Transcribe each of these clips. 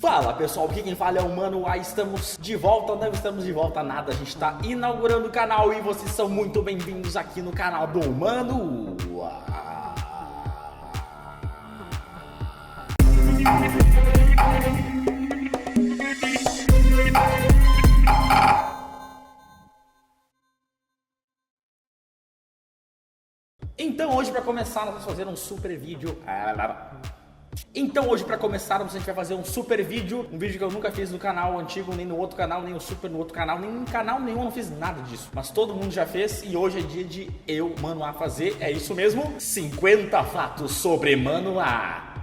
Fala pessoal, aqui quem fala é o Mano A. Estamos de volta, não estamos de volta nada, a gente está inaugurando o canal e vocês são muito bem-vindos aqui no canal do Mano A. Então hoje para começar nós vamos fazer um super vídeo. Então hoje para começarmos a gente vai fazer um super vídeo, um vídeo que eu nunca fiz no canal antigo, nem no outro canal, nem o super no outro canal, nem em canal nenhum, eu não fiz nada disso. Mas todo mundo já fez e hoje é dia de eu, Mano A, fazer, é isso mesmo, 50 fatos sobre Mano A.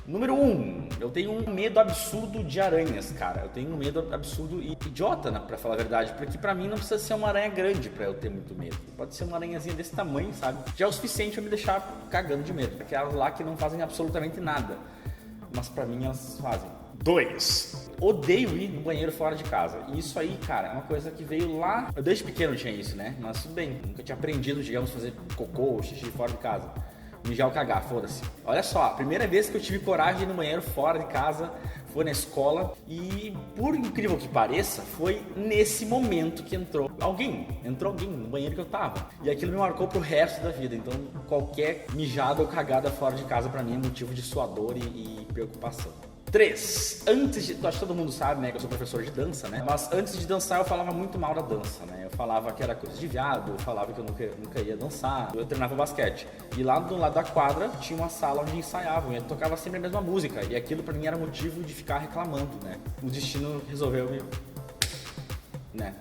Número 1, eu tenho um medo absurdo de aranhas, cara. Eu tenho um medo absurdo e idiota, né, pra falar a verdade. Porque pra mim não precisa ser uma aranha grande pra eu ter muito medo. Pode ser uma aranhazinha desse tamanho, sabe? Já é o suficiente pra me deixar cagando de medo. Aquelas lá que não fazem absolutamente nada. Mas pra mim elas fazem. 2. Odeio ir no banheiro fora de casa. E isso aí, cara, é uma coisa que veio lá... Eu desde pequeno tinha isso, né? Mas tudo bem. Nunca tinha aprendido, digamos, fazer cocô ou xixi fora de casa. Mijar ou cagar, foda-se. Olha só, a primeira vez que eu tive coragem de ir no banheiro fora de casa foi na escola e, por incrível que pareça, foi nesse momento que entrou alguém no banheiro que eu tava. E aquilo me marcou pro resto da vida. Então, qualquer mijada ou cagada fora de casa pra mim é motivo de suador e preocupação. 3. Acho que todo mundo sabe, né, que eu sou professor de dança, né? Mas antes de dançar eu falava muito mal da dança, né? Eu falava que era coisa de viado, eu falava que eu nunca ia dançar. Eu treinava basquete. E lá do lado da quadra tinha uma sala onde ensaiavam. E eu tocava sempre a mesma música. E aquilo pra mim era motivo de ficar reclamando, né? O destino resolveu me... né?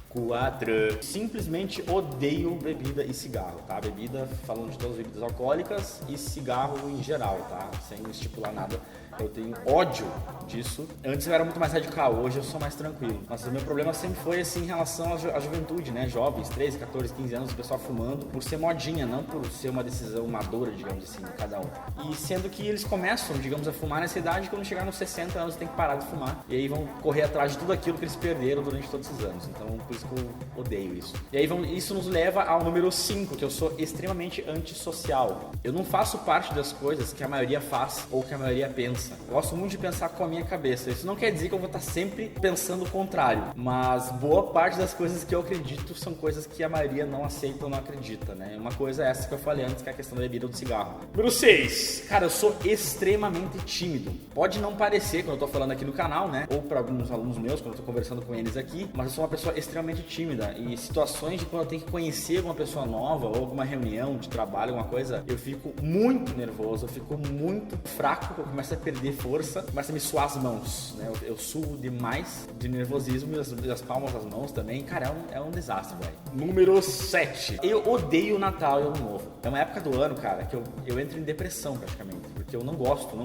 4. Simplesmente odeio bebida e cigarro, tá? Bebida, falando de todas as bebidas alcoólicas e cigarro em geral, tá? Sem estipular nada. Eu tenho ódio disso. Antes eu era muito mais radical, hoje eu sou mais tranquilo. Mas o meu problema sempre foi assim em relação à juventude, né? Jovens, 13, 14, 15 anos, o pessoal fumando por ser modinha, não por ser uma decisão madura, digamos assim, de cada um. E sendo que eles começam, digamos, a fumar nessa idade, quando chegar nos 60 anos tem que parar de fumar. E aí vão correr atrás de tudo aquilo que eles perderam durante todos esses anos. Então por isso que eu odeio isso. E aí isso nos leva ao número 5, que eu sou extremamente antissocial. Eu não faço parte das coisas que a maioria faz ou que a maioria pensa. Eu gosto muito de pensar com a minha cabeça. Isso não quer dizer que eu vou estar sempre pensando o contrário, mas boa parte das coisas que eu acredito são coisas que a maioria não aceita ou não acredita, né? Uma coisa é essa que eu falei antes, que é a questão da bebida ou do cigarro. Número 6. Cara, eu sou extremamente tímido. Pode não parecer quando eu tô falando aqui no canal, né? Ou para alguns alunos meus, quando eu tô conversando com eles aqui, mas eu sou uma pessoa extremamente tímida. E situações de quando eu tenho que conhecer alguma pessoa nova ou alguma reunião de trabalho, alguma coisa, eu fico muito nervoso, eu fico muito fraco, eu começo a perder força, começa a me suar as mãos, né? Eu suo demais de nervosismo e as palmas das mãos também. Cara, é um desastre, velho. Número 7. Eu odeio Natal e Ano Novo. É uma época do ano, cara, que eu entro em depressão praticamente, porque eu não gosto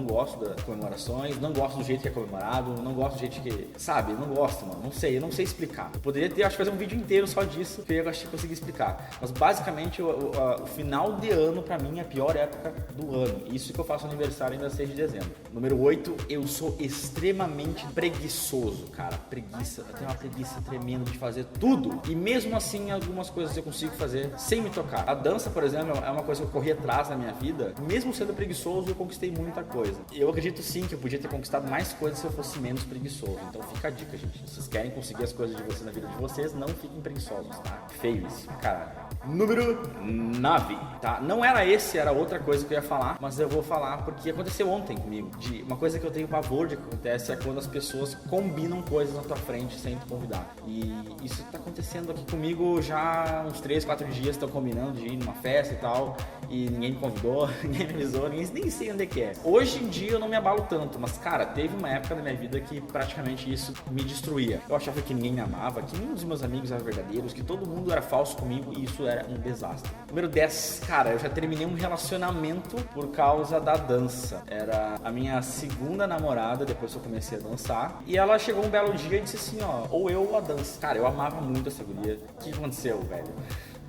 das comemorações, não gosto do jeito que é comemorado, não gosto do jeito que, sabe, não gosto, mano, eu não sei explicar. Eu poderia ter, acho que fazer um vídeo inteiro só disso, que eu ia conseguir explicar. Mas basicamente o final de ano pra mim é a pior época do ano. Isso que eu faço aniversário ainda 6 de dezembro. Número 8, eu sou extremamente preguiçoso, cara. Preguiça, eu tenho uma preguiça tremenda de fazer tudo. E mesmo assim, algumas coisas eu consigo fazer sem me tocar. A dança, por exemplo, é uma coisa que eu corri atrás na minha vida. Mesmo sendo preguiçoso, eu conquistei muita coisa. Eu acredito sim que eu podia ter conquistado mais coisas se eu fosse menos preguiçoso. Então fica a dica, gente. Se vocês querem conseguir as coisas de vocês na vida de vocês, não fiquem preguiçosos, tá? Feio isso, caralho. Número 9, tá? Não era esse, era outra coisa que eu ia falar, mas eu vou falar porque aconteceu ontem comigo. Uma coisa que eu tenho pavor de que acontece é quando as pessoas combinam coisas na tua frente sem te convidar. E isso tá acontecendo aqui comigo já uns 3, 4 dias, estão combinando de ir numa festa e tal, e ninguém me convidou, ninguém me avisou, nem sei onde é que é. Hoje em dia eu não me abalo tanto, mas cara, teve uma época da minha vida que praticamente isso me destruía. Eu achava que ninguém me amava, que nenhum dos meus amigos eram verdadeiros, que todo mundo era falso comigo e isso era um desastre. Número 10, cara, eu já terminei um relacionamento por causa da dança. Era a minha segunda namorada, depois que eu comecei a dançar, e ela chegou um belo dia e disse assim, ó, ou eu ou a dança. Cara, eu amava muito essa guria. O que aconteceu, velho?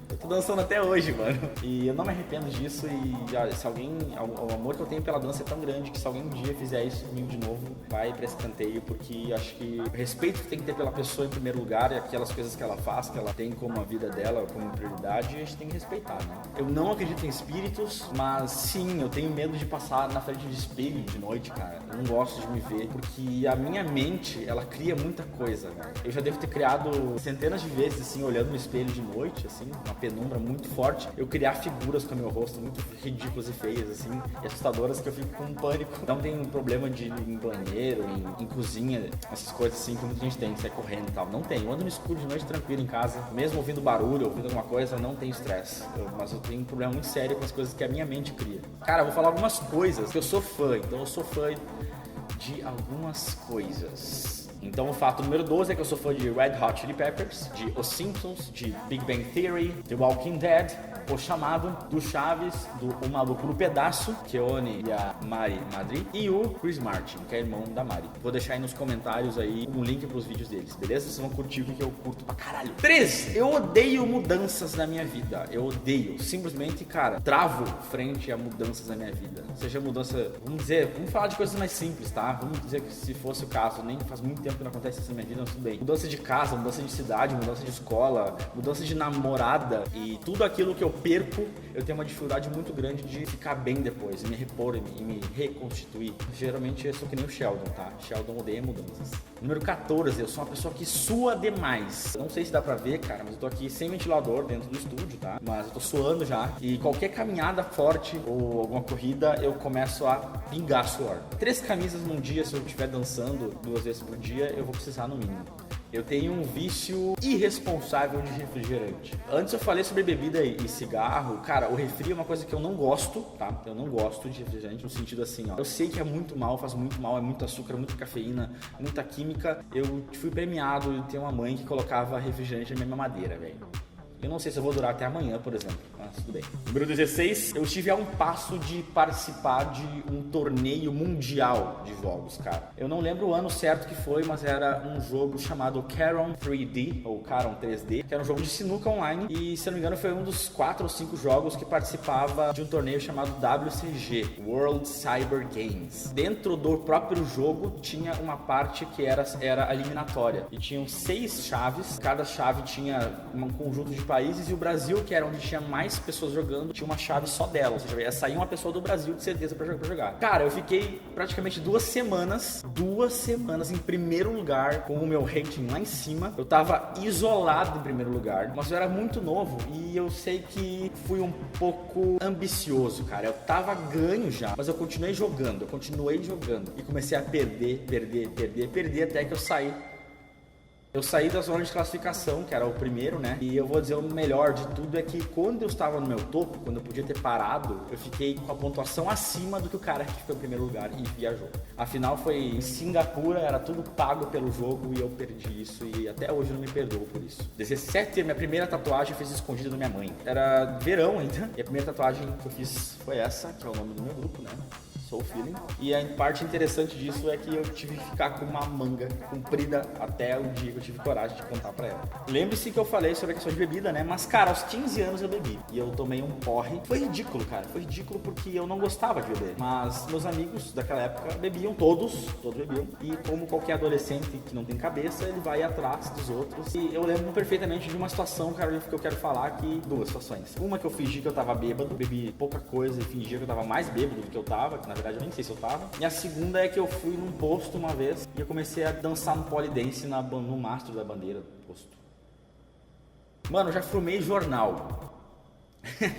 Eu tô dançando até hoje, mano. E eu não me arrependo disso. E olha, se alguém... O amor que eu tenho pela dança é tão grande que se alguém um dia fizer isso comigo de novo, vai pra esse canteio, porque acho que o respeito que tem que ter pela pessoa em primeiro lugar e aquelas coisas que ela faz, que ela tem como a vida dela, como prioridade, a gente tem que respeitar, né? Eu não acredito em espíritos, mas sim, eu tenho medo de passar na frente de espelho de noite, cara. Eu não gosto de me ver, porque a minha mente, ela cria muita coisa, né? Eu já devo ter criado centenas de vezes, assim, olhando no espelho de noite, assim, uma penumbra muito forte, eu criar figuras com o meu rosto muito ridículas e feias, assim, e assustadoras, que eu fico com pânico. Não tem problema de ir em banheiro, em cozinha, essas coisas assim que muita gente tem, que sai correndo e tal. Não tem. Eu ando no escuro de noite tranquilo em casa, mesmo ouvindo barulho, ouvindo alguma coisa, eu não tenho estresse. Mas eu tenho um problema muito sério com as coisas que a minha mente cria. Cara, eu vou falar algumas coisas que eu sou fã, então eu sou fã de algumas coisas. Então o fato número 12 é que eu sou fã de Red Hot Chili Peppers, de Os Simpsons, de Big Bang Theory, The Walking Dead, O Chamado, do Chaves, do O Maluco no Pedaço, Keone e a Mari Madri, e o Chris Martin, que é irmão da Mari. Vou deixar aí nos comentários aí um link pros vídeos deles, beleza? Vocês vão curtir o que eu curto pra caralho. 13. Eu odeio mudanças na minha vida. Eu odeio. Simplesmente, cara, travo frente a mudanças na minha vida. Seja mudança, vamos falar de coisas mais simples, tá? Vamos dizer que se fosse o caso, nem faz muito tempo que não acontece isso na minha vida, mas tudo bem. Mudança de casa, mudança de cidade, mudança de escola, mudança de namorada e tudo aquilo que eu perco, eu tenho uma dificuldade muito grande de ficar bem depois, e me repor e me reconstituir. Geralmente eu sou que nem o Sheldon, tá? Sheldon odeia mudanças. Número 14, eu sou uma pessoa que sua demais. Não sei se dá pra ver, cara, mas eu tô aqui sem ventilador dentro do estúdio, tá? Mas eu tô suando já. E qualquer caminhada forte ou alguma corrida, eu começo a pingar suor. 3 camisas num dia, se eu estiver dançando 2 vezes por dia, eu vou precisar no mínimo. Eu tenho um vício irresponsável de refrigerante. Antes eu falei sobre bebida e cigarro. Cara, o refri é uma coisa que eu não gosto, tá? Eu não gosto de refrigerante no sentido assim, ó. Eu sei que é muito mal, faz muito mal, é muito açúcar, muita cafeína, muita química. Eu fui premiado e tenho uma mãe que colocava refrigerante na minha mamadeira, velho. Eu não sei se eu vou durar até amanhã, por exemplo, mas tudo bem. Número 16, eu estive a um passo de participar de um torneio mundial de jogos, cara. Eu não lembro o ano certo que foi, mas era um jogo chamado Carom 3D, ou Carom 3D, que era um jogo de sinuca online, e se eu não me engano foi um dos 4 ou 5 jogos que participava de um torneio chamado WCG, World Cyber Games. Dentro do próprio jogo tinha uma parte que era a eliminatória, e tinham 6 chaves, cada chave tinha um conjunto de países, e o Brasil, que era onde tinha mais pessoas jogando, tinha uma chave só dela, ou seja, ia sair uma pessoa do Brasil de certeza pra jogar. Cara, eu fiquei praticamente 2 semanas em primeiro lugar, com o meu rating lá em cima. Eu tava isolado em primeiro lugar, mas eu era muito novo e eu sei que fui um pouco ambicioso, cara. Eu tava ganho já, mas eu continuei jogando e comecei a perder até que eu saí. Eu saí da zona de classificação, que era o primeiro, né? E eu vou dizer, o melhor de tudo é que quando eu estava no meu topo, quando eu podia ter parado, eu fiquei com a pontuação acima do que o cara que ficou em primeiro lugar e viajou. Afinal, foi em Singapura, era tudo pago pelo jogo e eu perdi isso e até hoje eu não me perdoo por isso. 17, minha primeira tatuagem eu fiz escondida da minha mãe. Era verão ainda, e a primeira tatuagem que eu fiz foi essa, que é o nome do meu grupo, né? Soul Feeling. E a parte interessante disso é que eu tive que ficar com uma manga comprida até o dia que eu tive coragem de contar pra ela. Lembre-se que eu falei sobre a questão de bebida, né? Mas, cara, aos 15 anos eu bebi. E eu tomei um porre. Foi ridículo, cara. Foi ridículo porque eu não gostava de beber. Mas meus amigos daquela época bebiam, todos bebiam. E como qualquer adolescente que não tem cabeça, ele vai atrás dos outros. E eu lembro perfeitamente de uma situação, cara, que eu quero falar aqui. 2 situações. Uma que eu fingi que eu tava bêbado, bebi pouca coisa e fingia que eu tava mais bêbado do que eu tava, que na verdade eu nem sei se eu tava. E a segunda é que eu fui num posto uma vez e eu comecei a dançar no polidense no mastro da bandeira do posto. Mano, eu já formei jornal.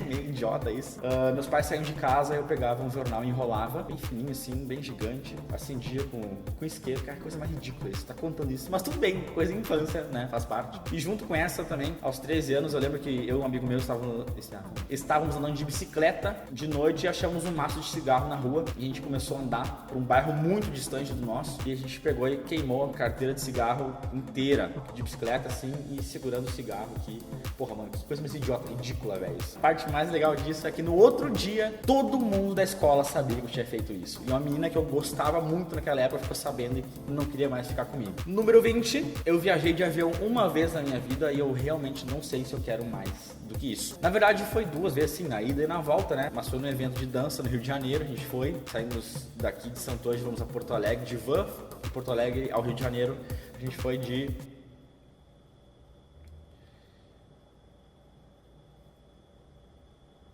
Meio idiota isso. Meus pais saíam de casa, eu pegava um jornal e enrolava, bem fininho assim, bem gigante, acendia com isqueiro. Cara, que coisa mais ridícula isso, tá contando isso. Mas tudo bem, coisa de infância, né, faz parte. E junto com essa também, aos 13 anos, eu lembro que eu e um amigo meu estávamos andando de bicicleta de noite e achamos um maço de cigarro na rua. E a gente começou a andar por um bairro muito distante do nosso. E a gente pegou e queimou a carteira de cigarro inteira, de bicicleta assim, e segurando o cigarro aqui. Porra, mano, que coisa mais idiota, ridícula, velho. pessoas. A parte mais legal disso é que no outro dia, todo mundo da escola sabia que eu tinha feito isso. E uma menina que eu gostava muito naquela época ficou sabendo e não queria mais ficar comigo. Número 20, eu viajei de avião uma vez na minha vida e eu realmente não sei se eu quero mais do que isso. Na verdade, foi 2 vezes, sim, na ida e na volta, né? Mas foi num evento de dança no Rio de Janeiro, a gente foi, saímos daqui de Santo Ângelo, vamos a Porto Alegre, de van, de Porto Alegre ao Rio de Janeiro, a gente foi de...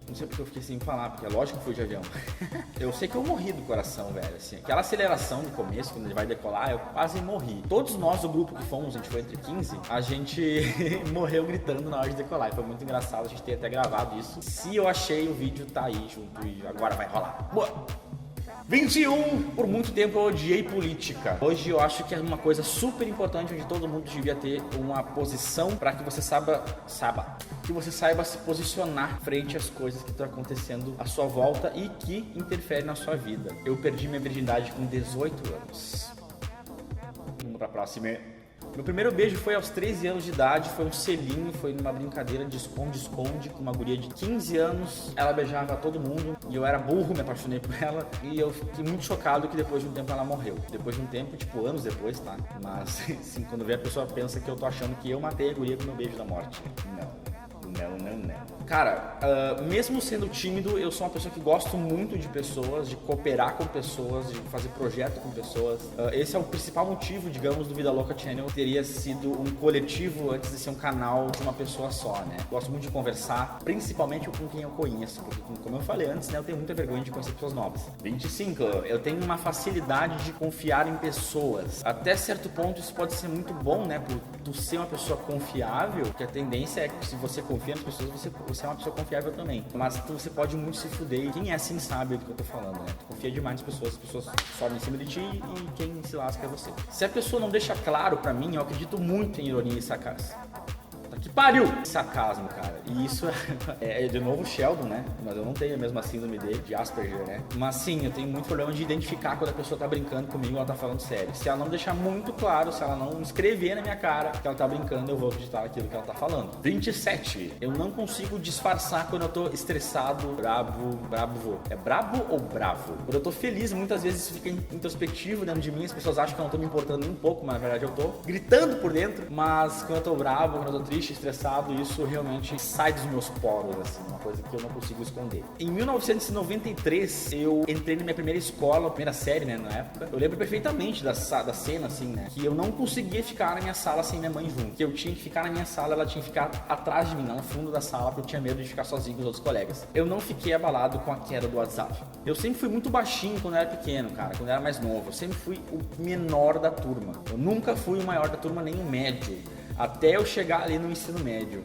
Não sei porque eu fiquei sem falar, porque é lógico que foi de avião. Eu sei que eu morri do coração, velho, assim. Aquela aceleração no começo, quando ele vai decolar, eu quase morri. Todos nós do grupo que fomos, a gente foi entre 15, a gente morreu gritando na hora de decolar. E foi muito engraçado, a gente tem até gravado isso. Se eu achei, o vídeo tá aí junto e agora vai rolar. Boa! 21, por muito tempo eu odiei política. Hoje eu acho que é uma coisa super importante onde todo mundo devia ter uma posição para que você saiba se posicionar frente às coisas que estão acontecendo à sua volta e que interferem na sua vida. Eu perdi minha virgindade com 18 anos. Vamos para a próxima. Meu primeiro beijo foi aos 13 anos de idade, foi um selinho, foi numa brincadeira de esconde-esconde com uma guria de 15 anos. Ela beijava todo mundo e eu era burro, me apaixonei por ela e eu fiquei muito chocado que depois de um tempo ela morreu. Depois de um tempo, tipo anos depois, tá? Mas, assim, quando vê a pessoa pensa que eu tô achando que eu matei a guria com o meu beijo da morte. Não. Cara, mesmo sendo tímido, eu sou uma pessoa que gosto muito de pessoas, de cooperar com pessoas, de fazer projeto com pessoas. Esse é o principal motivo, digamos, do Vida Louca Channel. Teria sido um coletivo antes de ser um canal de uma pessoa só, né? Gosto muito de conversar, principalmente com quem eu conheço, porque, como eu falei antes, né, eu tenho muita vergonha de conhecer pessoas novas. 25, eu tenho uma facilidade de confiar em pessoas. Até certo ponto isso pode ser muito bom, né? Por tu ser uma pessoa confiável, que a tendência é que se você confia nas pessoas, você é uma pessoa confiável também. Mas você pode muito se fuder. E quem é assim sabe do que eu tô falando, né? Tu confia demais nas pessoas, as pessoas sobem em cima de ti e quem se lasca é você. Se a pessoa não deixa claro pra mim, eu acredito muito em ironia e sarcasmo. Que pariu! Sarcasmo, cara. E isso é de novo Sheldon, né? Mas eu não tenho a mesma síndrome dele, de Asperger, né? Mas sim, eu tenho muito problema de identificar quando a pessoa tá brincando comigo ou ela tá falando sério. Se ela não deixar muito claro, se ela não escrever na minha cara que ela tá brincando, eu vou acreditar naquilo que ela tá falando. 27. Eu não consigo disfarçar quando eu tô estressado, brabo. É brabo ou bravo? Quando eu tô feliz, muitas vezes isso fica introspectivo dentro de mim. As pessoas acham que eu não tô me importando nem um pouco, mas na verdade eu tô gritando por dentro. Mas quando eu tô bravo, quando eu tô triste, estressado, isso realmente sai dos meus poros, assim, uma coisa que eu não consigo esconder. Em 1993, eu entrei na minha primeira escola, primeira série, né, na época. Eu lembro perfeitamente da cena, assim, né, que eu não conseguia ficar na minha sala sem minha mãe junto. Que eu tinha que ficar na minha sala, ela tinha que ficar atrás de mim, lá no fundo da sala, porque eu tinha medo de ficar sozinho com os outros colegas. Eu não fiquei abalado com a queda do WhatsApp. Eu sempre fui muito baixinho quando eu era pequeno, cara, quando eu era mais novo. Eu sempre fui o menor da turma. Eu nunca fui o maior da turma, nem o médio. Até eu chegar ali no ensino médio.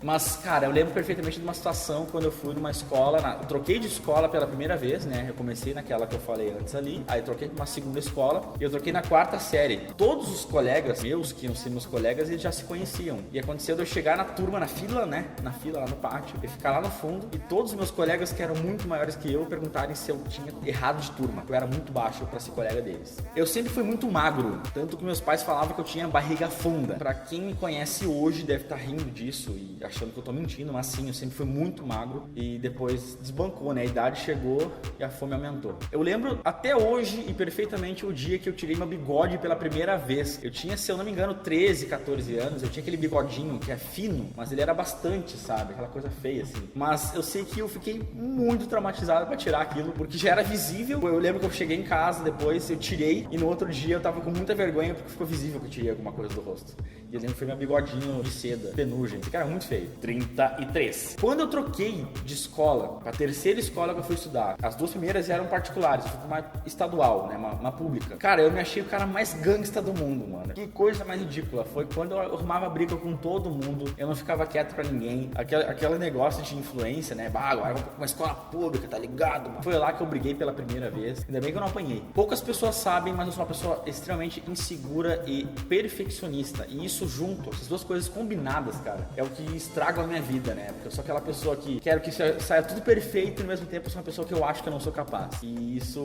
Mas, cara, eu lembro perfeitamente de uma situação quando eu fui numa escola. Eu troquei de escola pela primeira vez, né? Eu comecei naquela que eu falei antes ali. Aí troquei pra uma segunda escola. E eu troquei na 4ª série. Todos os colegas meus, que iam ser meus colegas, eles já se conheciam. E aconteceu de eu chegar na turma, na fila, né? Na fila, lá no pátio. E ficar lá no fundo. E todos os meus colegas, que eram muito maiores que eu, perguntarem se eu tinha errado de turma. Eu era muito baixo pra ser colega deles. Eu sempre fui muito magro. Tanto que meus pais falavam que eu tinha barriga funda. Pra quem me conhece hoje deve estar rindo disso e achando que eu tô mentindo, mas sim, eu sempre fui muito magro e depois desbancou, né? A idade chegou e a fome aumentou. Eu lembro até hoje e perfeitamente o dia que eu tirei meu bigode pela primeira vez. Eu tinha, se eu não me engano, 13, 14 anos, eu tinha aquele bigodinho que é fino, mas ele era bastante, sabe? Aquela coisa feia, assim. Mas eu sei que eu fiquei muito traumatizado pra tirar aquilo, porque já era visível. Eu lembro que eu cheguei em casa depois, eu tirei e no outro dia eu tava com muita vergonha porque ficou visível que eu tirei alguma coisa do rosto. E eu lembro que foi meu bigodinho de seda, penugem. Esse cara é muito feio. 33. Quando eu troquei de escola, pra terceira escola que eu fui estudar, as 2 primeiras eram particulares, eu fui pra uma estadual, né, uma pública. Cara, eu me achei o cara mais gangsta do mundo, mano. Que coisa mais ridícula. Foi quando eu arrumava briga com todo mundo, eu não ficava quieto pra ninguém. Aquele negócio de influência, né, agora eu vou pra uma escola pública, tá ligado, mano? Foi lá que eu briguei pela primeira vez. Ainda bem que eu não apanhei. Poucas pessoas sabem, mas eu sou uma pessoa extremamente insegura e perfeccionista. E isso junto, essas 2 coisas combinadas, cara, é o que estraga a minha vida, né? Porque eu sou aquela pessoa que quero que saia tudo perfeito e ao mesmo tempo eu sou uma pessoa que eu acho que eu não sou capaz. E isso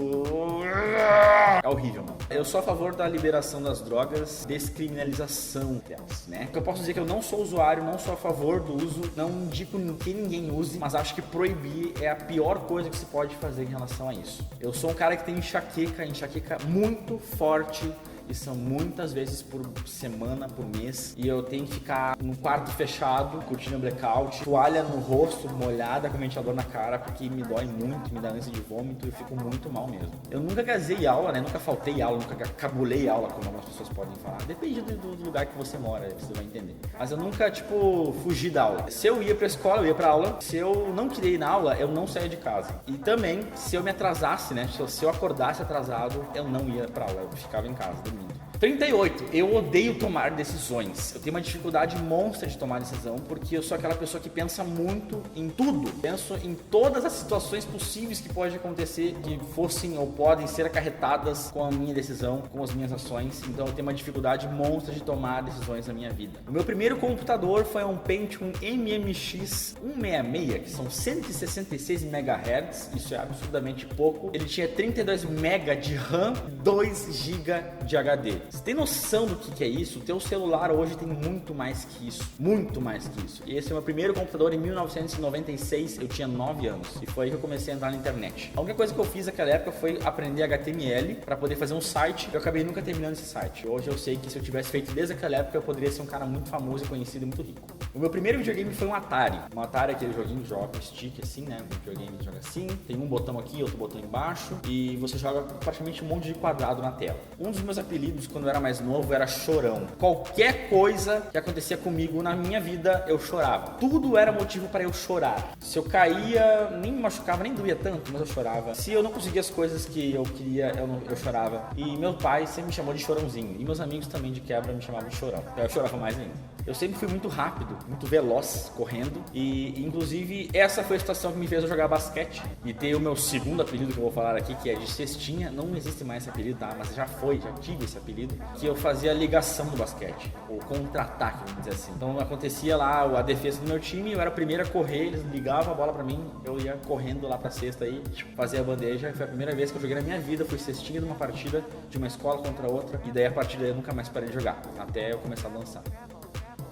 É horrível, mano. Eu sou a favor da liberação das drogas, descriminalização delas, né? Eu posso dizer que eu não sou usuário, não sou a favor do uso, não indico que ninguém use, mas acho que proibir é a pior coisa que se pode fazer em relação a isso. Eu sou um cara que tem enxaqueca muito forte, e são muitas vezes por semana, por mês, e eu tenho que ficar num quarto fechado, curtindo blackout, toalha no rosto, molhada com ventilador na cara, porque me dói muito, me dá ânsia de vômito e eu fico muito mal mesmo. Eu nunca gazei aula, né? Nunca faltei aula, nunca cabulei aula, como algumas pessoas podem falar. Depende do lugar que você mora, você vai entender. Mas eu nunca, fugi da aula. Se eu ia pra escola, eu ia pra aula. Se eu não queria ir na aula, eu não saía de casa. E também, se eu me atrasasse, né? Se eu acordasse atrasado, eu não ia pra aula, eu ficava em casa, dormindo. 38. Eu odeio tomar decisões. Eu tenho uma dificuldade monstra de tomar decisão, porque eu sou aquela pessoa que pensa muito em tudo. Penso em todas as situações possíveis que pode acontecer, que fossem ou podem ser acarretadas com a minha decisão, com as minhas ações. Então eu tenho uma dificuldade monstra de tomar decisões na minha vida. O meu primeiro computador foi um Pentium MMX 166, que são 166 MHz. Isso é absurdamente pouco. Ele tinha 32 MB de RAM, 2 GB de HD. Você tem noção do que é isso? O teu celular hoje tem muito mais que isso. Muito mais que isso. E esse é o meu primeiro computador em 1996. Eu tinha 9 anos. E foi aí que eu comecei a entrar na internet. A única coisa que eu fiz naquela época foi aprender HTML para poder fazer um site. Eu acabei nunca terminando esse site. Hoje eu sei que se eu tivesse feito desde aquela época, eu poderia ser um cara muito famoso, conhecido e muito rico. O meu primeiro videogame foi um Atari. Um Atari é aquele joguinho que joga com stick assim, né? Um videogame que joga assim. Tem um botão aqui, outro botão embaixo. E você joga praticamente um monte de quadrado na tela. Um dos meus apelidos quando eu era mais novo era Chorão. Qualquer coisa que acontecia comigo na minha vida, eu chorava. Tudo era motivo para eu chorar. Se eu caía, nem me machucava, nem doía tanto, mas eu chorava. Se eu não conseguia as coisas que eu queria, eu chorava. E meu pai sempre me chamou de Chorãozinho. E meus amigos também de quebra me chamavam de Chorão. Eu chorava mais ainda. Eu sempre fui muito rápido, muito veloz, correndo. E, inclusive, essa foi a situação que me fez eu jogar basquete. E ter o meu segundo apelido que eu vou falar aqui, que é de Cestinha. Não existe mais esse apelido, tá? Mas já tive esse apelido. Que eu fazia a ligação do basquete. Ou contra-ataque, vamos dizer assim. Então, acontecia lá a defesa do meu time. Eu era o primeiro a correr, eles ligavam a bola pra mim. Eu ia correndo lá pra cesta aí, fazia a bandeja. Foi a primeira vez que eu joguei na minha vida. Fui cestinha numa partida de uma escola contra outra. E daí, a partir daí, eu nunca mais parei de jogar. Até eu começar a dançar.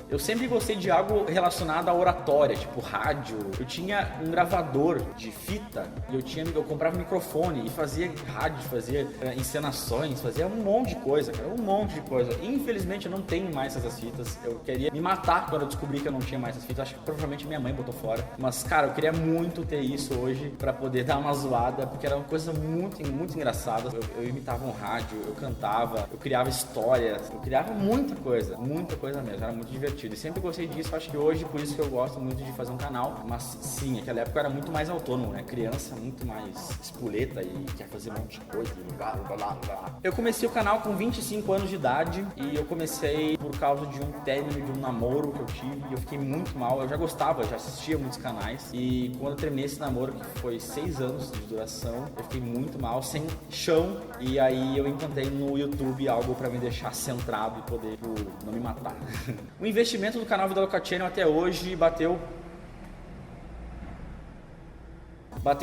Eu sempre gostei de algo relacionado à oratória, tipo rádio. Eu tinha um gravador de fita e eu comprava um microfone e fazia rádio, fazia encenações, fazia um monte de coisa, cara, um monte de coisa. Infelizmente eu não tenho mais essas fitas. Eu queria me matar quando eu descobri que eu não tinha mais essas fitas. Acho que provavelmente minha mãe botou fora. Mas, cara, eu queria muito ter isso hoje pra poder dar uma zoada, porque era uma coisa muito engraçada. Eu imitava um rádio, eu cantava, eu criava histórias, eu criava muita coisa mesmo, era muito divertido. E sempre gostei disso, acho que hoje, por isso que eu gosto muito de fazer um canal. Mas sim, naquela época eu era muito mais autônomo, né? Criança, muito mais espoleta e quer fazer um monte de coisa. Eu comecei o canal com 25 anos de idade e eu comecei por causa de um término de um namoro que eu tive e eu fiquei muito mal. Eu já gostava, já assistia muitos canais e quando eu terminei esse namoro, que foi 6 anos de duração, eu fiquei muito mal, sem chão, e aí eu encontrei no YouTube algo pra me deixar centrado e poder não me matar. O investimento do canal Vida Louca Channel até hoje bateu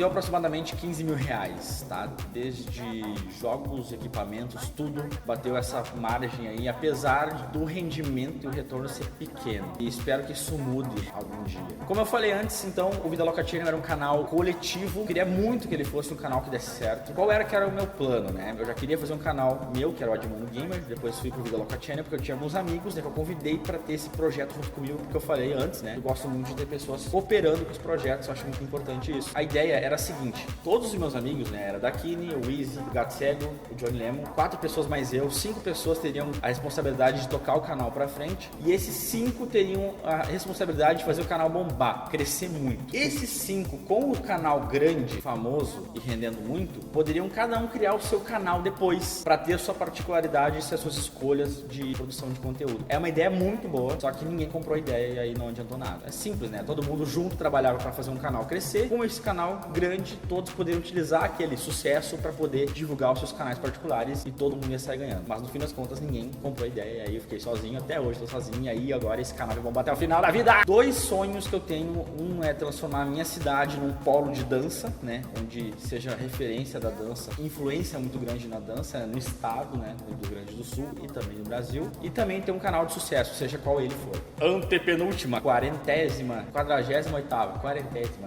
aproximadamente 15 mil reais, tá? Desde jogos, equipamentos, tudo bateu essa margem aí, apesar do rendimento e o retorno ser pequeno. E espero que isso mude algum dia. Como eu falei antes, então, o Vida Louca Channel era um canal coletivo. Eu queria muito que ele fosse um canal que desse certo. Qual era que era o meu plano, né? Eu já queria fazer um canal meu, que era o Admano Gamer. Depois fui pro Vida Louca Channel, porque eu tinha alguns amigos, né, que eu convidei para ter esse projeto junto comigo, porque eu falei antes, né? Eu gosto muito de ter pessoas cooperando com os projetos, eu acho muito importante isso. A ideia era a seguinte: todos os meus amigos, né, era da Kini, o Easy, o Gato Cego, o Johnny Lemon, 4 pessoas mais eu, 5 pessoas teriam a responsabilidade de tocar o canal pra frente, e esses 5 teriam a responsabilidade de fazer o canal bombar, crescer muito. Esses 5, com o canal grande, famoso e rendendo muito, poderiam cada um criar o seu canal depois, pra ter a sua particularidade e as suas escolhas de produção de conteúdo. É uma ideia muito boa, só que ninguém comprou a ideia e aí não adiantou nada. É simples, né? Todo mundo junto trabalhava pra fazer um canal crescer. Com esse canal canal grande, todos poderiam utilizar aquele sucesso para poder divulgar os seus canais particulares e todo mundo ia sair ganhando. Mas no fim das contas ninguém comprou a ideia, e aí eu fiquei sozinho, até hoje tô sozinho, e aí agora esse canal vai bombar até o final da vida. 2 sonhos que eu tenho, um é transformar a minha cidade num polo de dança, né, onde seja referência da dança, influência muito grande na dança, no estado, né, do Rio Grande do Sul e também no Brasil, e também ter um canal de sucesso, seja qual ele for. Antepenúltima, 48ª,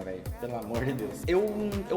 velho, pelo amor de Deus. Eu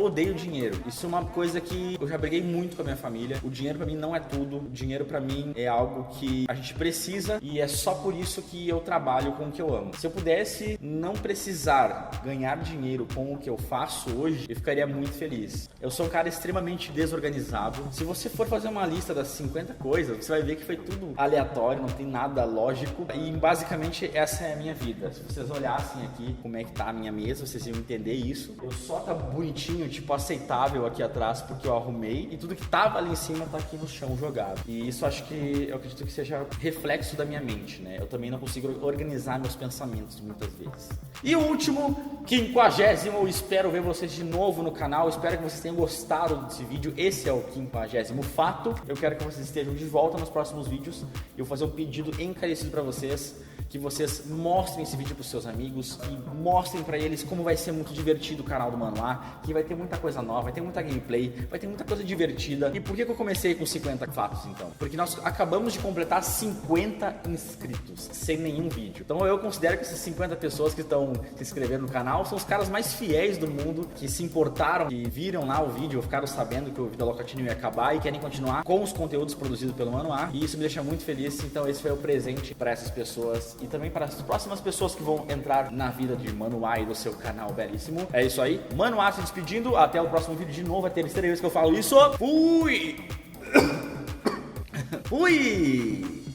odeio dinheiro, isso é uma coisa que eu já briguei muito com a minha família. O dinheiro pra mim não é tudo, o dinheiro pra mim é algo que a gente precisa e é só por isso que eu trabalho com o que eu amo. Se eu pudesse não precisar ganhar dinheiro com o que eu faço hoje, eu ficaria muito feliz. Eu sou um cara extremamente desorganizado. Se você for fazer uma lista das 50 coisas, você vai ver que foi tudo aleatório, não tem nada lógico, e basicamente essa é a minha vida. Se vocês olhassem aqui como é que tá a minha mesa, vocês iam entender isso. Eu só tá bonitinho, tipo aceitável aqui atrás porque eu arrumei, e tudo que tava ali em cima tá aqui no chão jogado. E isso acho que eu acredito que seja reflexo da minha mente, né? Eu também não consigo organizar meus pensamentos muitas vezes. E o último, 50º, eu espero ver vocês de novo no canal, espero que vocês tenham gostado desse vídeo. Esse é o 50º fato. Eu quero que vocês estejam de volta nos próximos vídeos. Eu vou fazer um pedido encarecido para vocês, que vocês mostrem esse vídeo para os seus amigos, que mostrem para eles como vai ser muito divertido o canal do Mano A, que vai ter muita coisa nova, vai ter muita gameplay, vai ter muita coisa divertida. E por que eu comecei com 50 fatos então? Porque nós acabamos de completar 50 inscritos sem nenhum vídeo. Então eu considero que essas 50 pessoas que estão se inscrevendo no canal são os caras mais fiéis do mundo, que se importaram, que viram lá o vídeo, ficaram sabendo que o Vida Locatina ia acabar e querem continuar com os conteúdos produzidos pelo Mano A. E isso me deixa muito feliz. Então esse foi o presente para essas pessoas e também para as próximas pessoas que vão entrar na vida de Mano A e do seu canal belíssimo. É isso aí, Mano A se despedindo, até o próximo vídeo de novo, é a terceira vez que eu falo isso. Fui! Fui!